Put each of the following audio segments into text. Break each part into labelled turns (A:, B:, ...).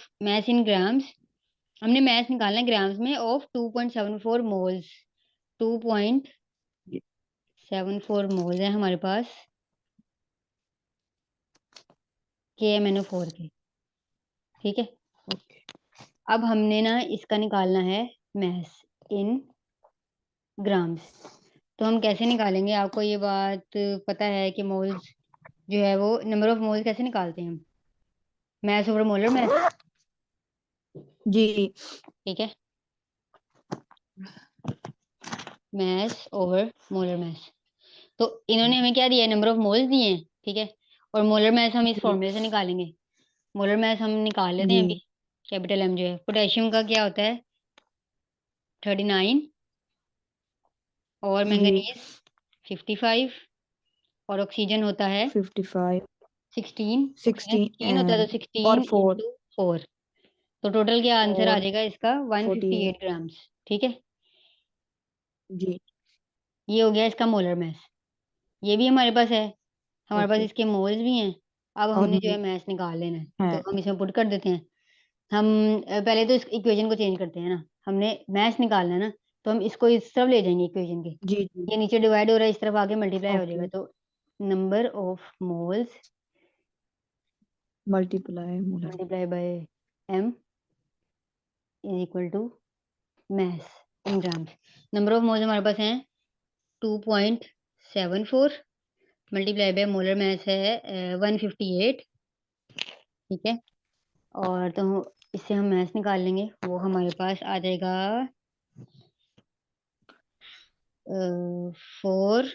A: Of mass in grams, हमने mess निकालना है ग्राम्स में ऑफ 2.74 मोल्स। 2.74 मोल्स है हमारे पास KMnO4 के, ठीक है। अब हमने ना इसका निकालना है मैस इन ग्राम्स। तो हम कैसे निकालेंगे, आपको ये बात पता है कि मोल्स जो है वो नंबर ऑफ मोल्स कैसे निकालते हैं हम, मैस ओवर मोलर मैस,
B: जी
A: ठीक है। मैस ओवर मोलर मैस, तो इन्होंने हमें क्या दिया है, नंबर ऑफ मोल्स दिए हैं, ठीक है। और मोलर मैस हम इस
B: जी
A: फॉर्मूले से निकालेंगे। मोलर मैस हम निकाल लेते हैं
B: जी
A: अभी। कैपिटल M जो है, पोटेशियम का क्या होता है 39, और
B: जी
A: मैंगनीज 55, और ऑक्सीजन होता है
B: 55
A: 16। ऑक्सीजन
B: 16
A: 16 होता है तो
B: और
A: 16
B: 4
A: इंटू 4, तो टोटल क्या आंसर आ
B: और
A: जाएगा इसका 158
B: 48
A: ग्राम्स, ठीक है।
B: जी
A: ये हो गया इसका मोलर मैस। ये भी हमारे पास है, हमारे पास
B: ओके
A: इसके मोल्स भी हैं। अब
B: और
A: हमने जो है मैस निकाल लेना है, तो
B: है
A: हम इसमें पुट कर देते हैं। हम पहले तो इस इक्वेशन को चेंज करते हैं ना, हमने मैस निकालना है ना, तो हम इसको इस तरफ ले जाएंगे इक्वेशन के।
B: जी जी
A: ये नीचे डिवाइड हो रहा है, इस तरफ आके मल्टीप्लाई हो जाएगा,
B: ओके
A: तो number of moles
B: multiply molar
A: multiply by M is equal to mass in grams. Number of moles हमारे पास हैं 2.74, मल्टीप्लाई बाय मोलर मैस है 158, ठीक है। और तो इससे हम मैस निकाल लेंगे, वो हमारे पास आ जाएगा
B: 32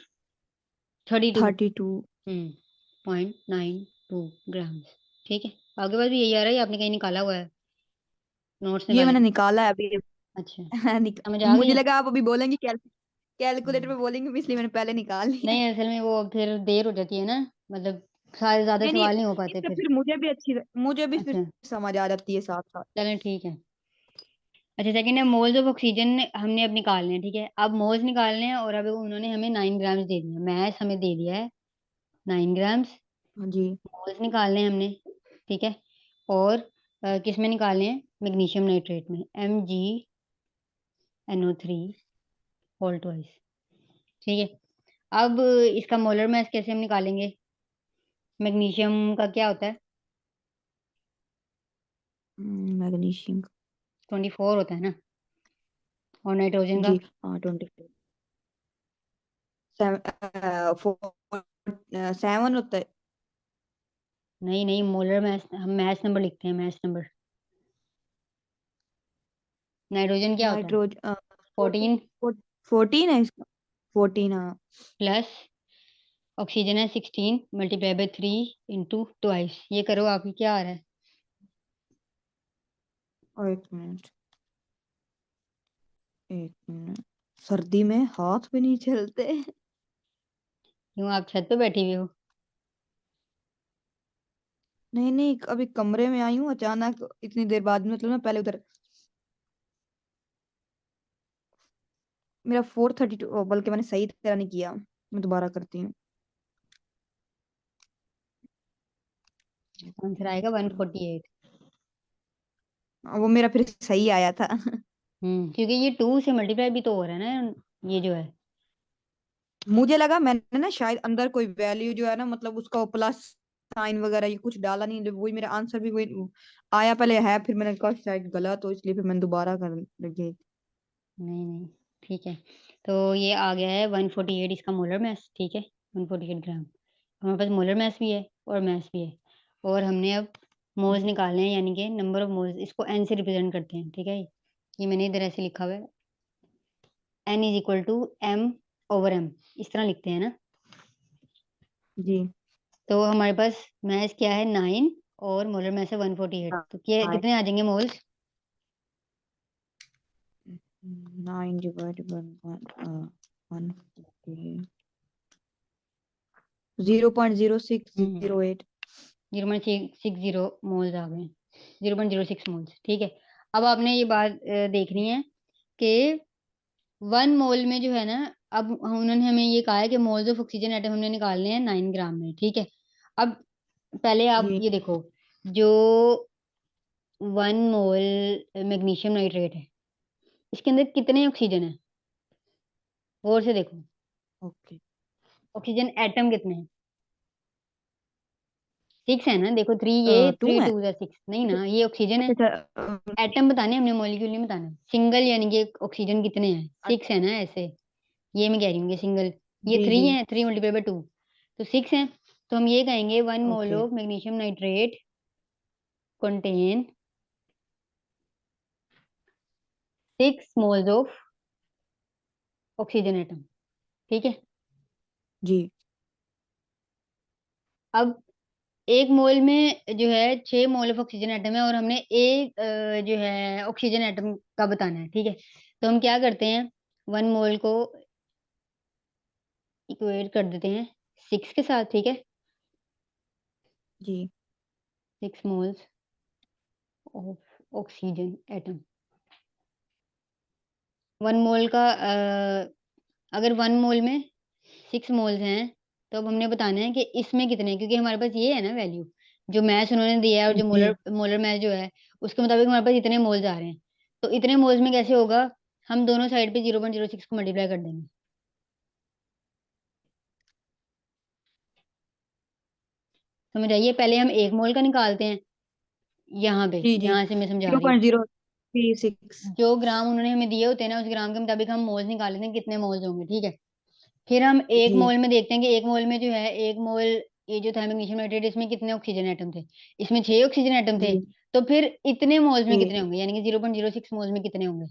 A: 432.92 ग्राम्स, ठीक है। आपके पास भी यही आ रहा है या आपने कहीं निकाला हुआ है, नोट्स
B: ये
A: निकाले
B: मैंने
A: हैं?
B: निकाला है अभी
A: अच्छा, समझ आ गई
B: मुझे
A: है।
B: लगा आप अभी बोलेंगे कैलकुलेटर
A: हम्म।
B: पे बोलेंगे, इसलिए मैंने पहले निकाल लिया।
A: नहीं, असल में वो फिर देर हो जाती है ना, मतलब सारे ज्यादा
B: नहीं नहीं,
A: सवाल नहीं हो पाते
B: इससे
A: फिर।
B: फिर मुझे भी फिर
A: अच्छा,
B: समझ आ जाती है साथ साथ।
A: चलें ठीक है। अच्छा, सेकंड है मोल्स ऑफ ऑक्सीजन हमने अब निकालने हैं, ठीक है। अब मोल्स निकालने हैं, और अब उन्होंने हमें 9 ग्राम्स दे दिया, मैस हमें दे दिया है 9 ग्राम्स।
B: हाँ जी
A: मोल्स निकालने हैं हमने, ठीक है। और किस में निकालने हैं, मैग्नीशियम नाइट्रेट में, MgNO3 होल ट्वाइस, ठीक है। अब इसका मोलर मैस कैसे हम निकालेंगे, मैग्नीशियम का क्या होता है
B: मैग्नीशियम
A: 24 होता है ना, और नाइट्रोजन का
B: जी हाँ 24 7 होता है।
A: नहीं नहीं, मोलर मैस हम मैस नंबर लिखते हैं, मैस नंबर। नाइट्रोजन क्या होता है
B: नाइट्रोजन
A: 14
B: 14 है इसका 14 हाँ।
A: प्लस ऑक्सीजन है 16 मल्टीप्लाई बाय 3 इंटू ट्वाइस। ये करो आप, ही क्या आ रहा है,
B: और एक मिनट सर्दी में हाथ भी नहीं चलते।
A: क्यों आप छत पे बैठी हुई हो।
B: नहीं नहीं, अभी कमरे में आई हूँ अचानक इतनी देर बाद, मतलब मैं पहले उधर मेरा 432, बल्कि मैंने सही तरह नहीं किया, मैं दोबारा करती हूँ।
A: आंसर आएगा 148।
B: वो मेरा फिर सही आया था।
A: क्योंकि ये 2 से मल्टीप्लाई भी तो हो रहा है ना, ये जो है।
B: मुझे लगा मैंने ना शायद अंदर कोई वैल्यू जो है ना, मतलब उसका प्लस साइन वगैरह ये कुछ डाला नहीं, वही मेरा आंसर भी वही आया पहले है, फिर मैंने कहा शायद गलत तो इसलिए फिर मैंने दोबारा कर लगी।
A: नहीं नहीं, ठीक है। तो ये आ गया है 148 इसका मोलर मैस, ठीक है। 148 ग्राम हमारे पास मोलर मैस भी है और मैस भी है। और हमने अब मोल्स निकालने हैं, यानी कि नंबर ऑफ मोल्स, इसको एन से रिप्रेजेंट करते हैं, ठीक है। ये मैंने इधर ऐसे लिखा हुआ है, N is equal to M/M, इस तरह लिखते हैं ना।
B: जी
A: तो हमारे पास मैस क्या है 9, और मोलर मैस है 148, तो क्या
B: हाँ
A: कितने आ जाएंगे मोल्स।
B: 9 divided by 1 0.0608।
A: 0.60 मोल्स आ गए, 0.06 मोल्स, ठीक है। अब आपने ये बात देखनी है कि 1 मोल में जो है ना, अब उन्होंने हमें ये कहा है कि मोल्स ऑफ ऑक्सीजन एटम हमने निकालने हैं 9 ग्राम में, ठीक है। अब पहले आप
B: जी
A: ये देखो, जो 1 मोल मैग्नीशियम नाइट्रेट है, इसके अंदर कितने ऑक्सीजन है? गौर से देखो,
B: ओके।
A: ऑक्सीजन एटम कितने हैं? 6 है ना, देखो 3 ये,
B: 2
A: 3
B: है।
A: 2 6 नहीं ना, ये ऑक्सीजन है।
B: अच्छा अच्छा
A: एटम बताने हैं हमने, मॉलिक्यूल नहीं बताना। सिंगल यानी कि ऑक्सीजन कितने हैं? 6 है ना ऐसे, ये मैं कह रही हूँ कि सिंगल। ये
B: जी
A: 3
B: जी।
A: है, 3 मल्टीप्लाई बाय 2 तो 6 है। तो हम ये कहेंगे 1 mole
B: okay
A: of magnesium nitrate contain 6 moles of oxygen atom. ठीक है।
B: जी
A: अब 1 मोल में जो है 6 मोल ऑफ ऑक्सीजन एटम है, और हमने एक जो है ऑक्सीजन एटम का बताना है। ठीक है। तो हम क्या करते हैं, 1 मोल को इक्वेट कर देते हैं 6 के साथ। ठीक है।
B: जी।
A: 6 मोल्स ऑफ ऑक्सीजन एटम। 1 मोल का अगर 1 मोल में 6 मोल्स हैं, तो अब हमने बताना है कि इसमें कितने हैं, क्योंकि हमारे पास ये है ना वैल्यू, जो मैथ उन्होंने दिया है और जो
B: जी।
A: मोलर मोलर मैथ जो है, उसके मुताबिक हमारे पास इतने मोल्स आ रहे हैं। तो इतने मोल्स में कैसे होगा, हम दोनों साइड पे 0.06 को मल्टीप्लाई कर देंगे। समझ आइए, पहले हम 1 मोल का निकालते हैं, यहाँ पे,
B: जी जी।
A: यहाँ से मैं समझा
B: जीरो
A: रही हूँ।
B: पॉइंट जीरो थ्री सिक्स
A: जो ग्राम उन्होंने हमें दिए होते हैं ना, उस ग्राम के मुताबिक हम मोल्स निकाल लेते हैं, कितने मोल्स होंगे। ठीक है। फिर हम 1
B: जी
A: मोल में देखते हैं कि 1 मोल में जो है, 1 मोल ये जो था मैग्नीशियम नाइट्रेट, इसमें कितने ऑक्सीजन एटम थे? इसमें 6 ऑक्सीजन एटम थे।
B: जी
A: तो फिर इतने मोल्स में
B: जी।
A: कितने होंगे, यानी कि 0.06 मोल्स में कितने होंगे?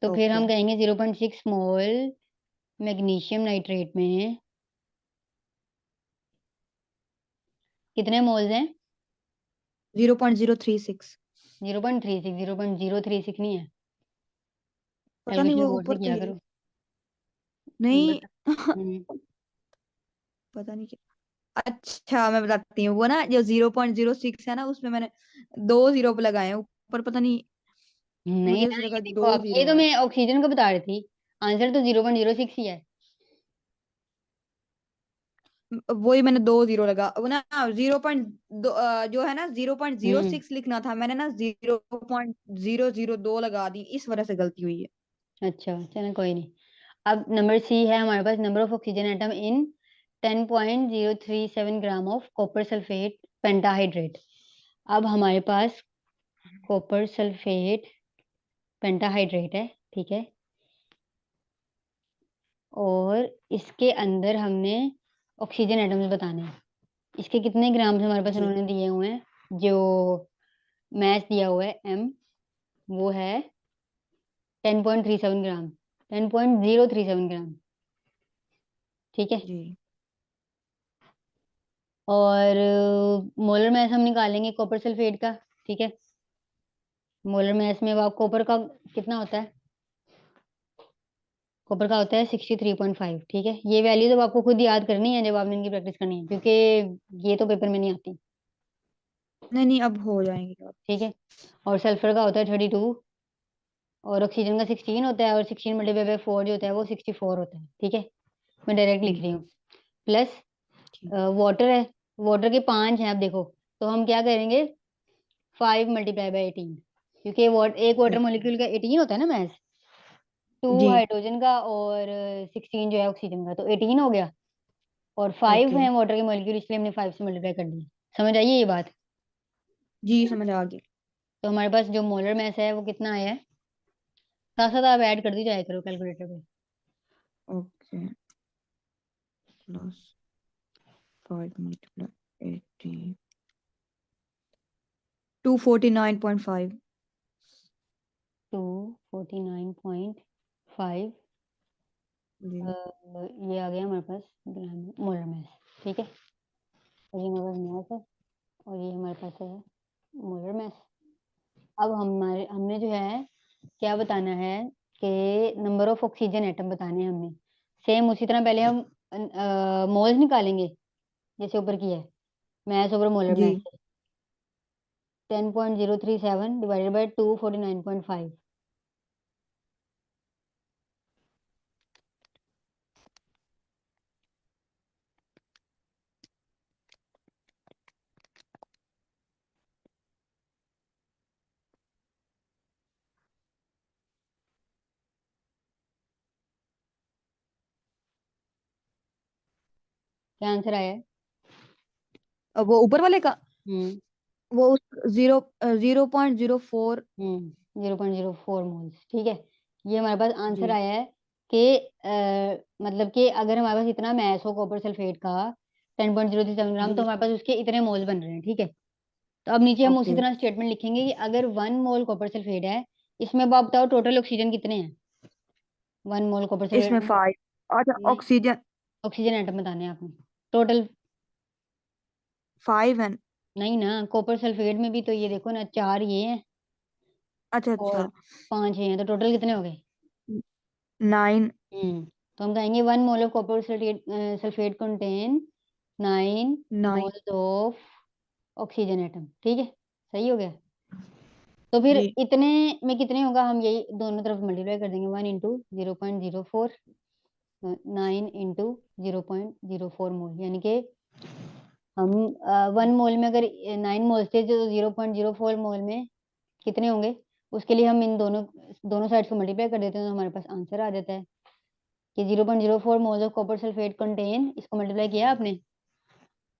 A: तो फिर
B: ओके।
A: हम कहेंगे 0.6 मोल मैग्नीशियम नाइट्रेट में कितने मोल्स हैं?
B: 0.036।
A: 0.36, 0.036 नहीं है।
B: पता नहीं,
A: कैलकुलेशन
B: वो
A: गौर से
B: ऊपर तो
A: किया
B: है।
A: करो।
B: नहीं।
A: बता। हुँ,
B: पता नहीं क्या। अच्छा मैं बताती हूँ, वो ना जो 0.06 है ना, उसमें मैंने 2 जीरो पे लगाए हैं ऊपर, पता नहीं।
A: नहीं
B: मुझे
A: ना,
B: ऐसा लगा
A: ये देखो,
B: दो
A: अब ये
B: जीरो
A: तो
B: है।
A: मैं ऑक्सीजन का बता रही थी। आंसर तो 0.06 ही है।
B: वही मैंने 2 जीरो लगा, वो ना जो है ना जीरो पॉइंट जीरो
A: हुँ,
B: सिक्स लिखना था, मैंने ना 0.002 लगा दी, इस वजह से गलती हुई है।
A: अच्छा, चलो कोई नहीं। अब नंबर सी है हमारे पास, number of oxygen atom in 10.037 gram of copper sulphate pentahydrate. अब हमारे पास कॉपर सल्फेट पेंटाहाइड्रेट है। ठीक है। और इसके अंदर हमने ऑक्सीजन एटम्स बताने हैं। इसके कितने ग्राम्स हमारे पास
B: जी
A: उन्होंने दिए हुए हैं, जो मैथ दिया हुआ है एम, वो है 10.37 ग्राम, 10.037 ग्राम। ठीक है।
B: जी
A: और मोलर मास हम निकालेंगे कॉपर सल्फेट का। ठीक है। मोलर मास में अब कॉपर का कितना होता है? कॉपर का होता है 63.5। ठीक है। ये वैल्यू तो आपको खुद याद करनी है जब आपने इनकी प्रैक्टिस करनी है, क्योंकि ये तो पेपर में नहीं आती।
B: नहीं नहीं, अब हो जाएंगे अब।
A: ठीक है। और सल्फर का होता है 32, और ऑक्सीजन का 16 होता है, और 16 मल्टीप्लाई बाय 4 जो होता है वो 64 होता है। ठीक है। मैं डायरेक्ट लिख
B: जी
A: रही हूँ। प्लस
B: ठीक।
A: वाटर है, वाटर के 5 हैं। अब देखो, तो हम क्या करेंगे, 5 मल्टीप्लाई बाय 18, क्योंकि एक वाटर
B: ओके।
A: मॉलिक्यूल का 18 होता है ना मैस, 2
B: जी।
A: हाइड्रोजन का और 16 जो है ऑक्सीजन का, तो 18 हो गया। और 5
B: ओके।
A: है वाटर के मॉलिक्यूल, इसलिए हमने 5 से मल्टीप्लाई कर दिया। समझ आइए ये बात।
B: जी समझ आ गई।
A: तो हमारे पास जो मोलर मास है वो कितना आया है, साथ साथ आप ऐड करती जाया करो कैलकुलेटर पे।
B: ओके। प्लस 5 × 80, 249.5।
A: 249.5
B: जी
A: ये आ गया हमारे पास ग्राम मोलर मास। ठीक है। और ये हमारे पास मास है, और ये हमारे पास है मोलर मास। अब हमारे हमने जो है क्या बताना है, कि नंबर ऑफ ऑक्सीजन एटम बताने हैं हमने। सेम उसी तरह पहले हम मोल्स निकालेंगे, जैसे ऊपर किया है, मास ओवर मोलर
B: जी।
A: मास। 10.037 divided by 249.5। क्या आंसर आया है?
B: वो ऊपर वाले का,
A: हम्म
B: वो उस 0.04।
A: 0.04 मोल्स, ठीक है। ये हमारे पास आंसर
B: जी
A: आया है कि मतलब कि अगर हमारे पास इतना मैस हो कॉपर सल्फेट का 10.037 ग्राम, तो
B: जी।
A: हमारे पास उसके इतने मोल्स बन रहे हैं, ठीक है। तो अब नीचे हम उसी
B: ओके।
A: तरह स्टेटमेंट लिखेंगे कि अगर 1 मोल कॉपर सल्फेट है, इसमें अब आप बताओ टोटल ऑक्सीजन कितने हैं? 1 मोल कॉपर
B: इसमें
A: सल्फेट,
B: 5। अच्छा,
A: नहीं,
B: ऑक्सीजन
A: ऑक्सीजन एटम बताने हैं आपने टोटल।
B: 5 है।
A: नहीं ना, कॉपर सल्फेट में भी तो ये देखो ना, 4 ये हैं
B: अच्छा
A: और
B: अच्छा।
A: 5 ये हैं, तो टोटल कितने हो गए?
B: 9।
A: तो हम कहेंगे 1 mole of copper sulphate sulphate contain 9
B: 9।
A: Moles of oxygen atom, ठीक है। सही हो गया। तो फिर
B: जी
A: इतने में कितने होगा, हम यही दोनों तरफ मल्टीप्लाई कर देंगे, 1 इंटू 0.04, 9 इंटू 0.04 मोल, यानी कि हम 1 मोल में अगर 9 मोल्स थे, तो 0.04 मोल में कितने होंगे, उसके लिए हम इन दोनों दोनों साइड को मल्टीप्लाई कर देते हैं, तो हमारे पास आंसर आ जाता है कि 0.04 moles of copper sulphate contain, इसको मल्टीप्लाई किया आपने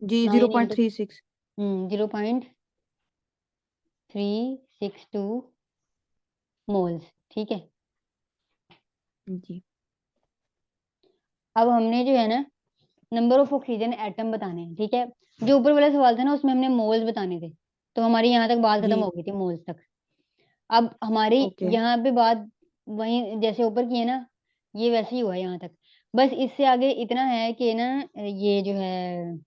B: जी।
A: 9 इंटू
B: 0.36।
A: 0.362 मोल्स, ठीक है।
B: जी
A: अब हमने जो है ना नंबर ऑफ ऑक्सीजन एटम बताने हैं, ठीक है। जो ऊपर वाला सवाल था ना, उसमें हमने मोल्स बताने थे, तो हमारी यहाँ तक बात खत्म
B: जी।
A: हो गई थी मोल्स तक। अब हमारी
B: ओके।
A: यहाँ पे बात वही जैसे ऊपर की है ना, ये वैसे ही हुआ है यहाँ तक। बस इससे आगे इतना है कि ना, ये जो है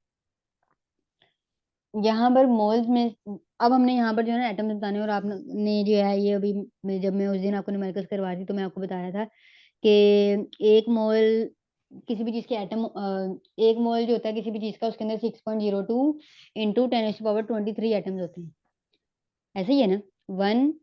A: यहाँ पर मोल्स में, अब हमने यहाँ पर जो है ना एटम्स बताने हैं, और आपने जो है ये अभी जब मैं उस दिन आपको न्यूमेरिकल्स करवा रही थी, तो मैं आपको बताया था कि 1 मोल किसी भी चीज के एटम, 1 मोल जो होता है किसी भी चीज का, उसके अंदर 6.02 इंटू 10⁻23 एटम्स होते हैं। ऐसे ही है ना, 1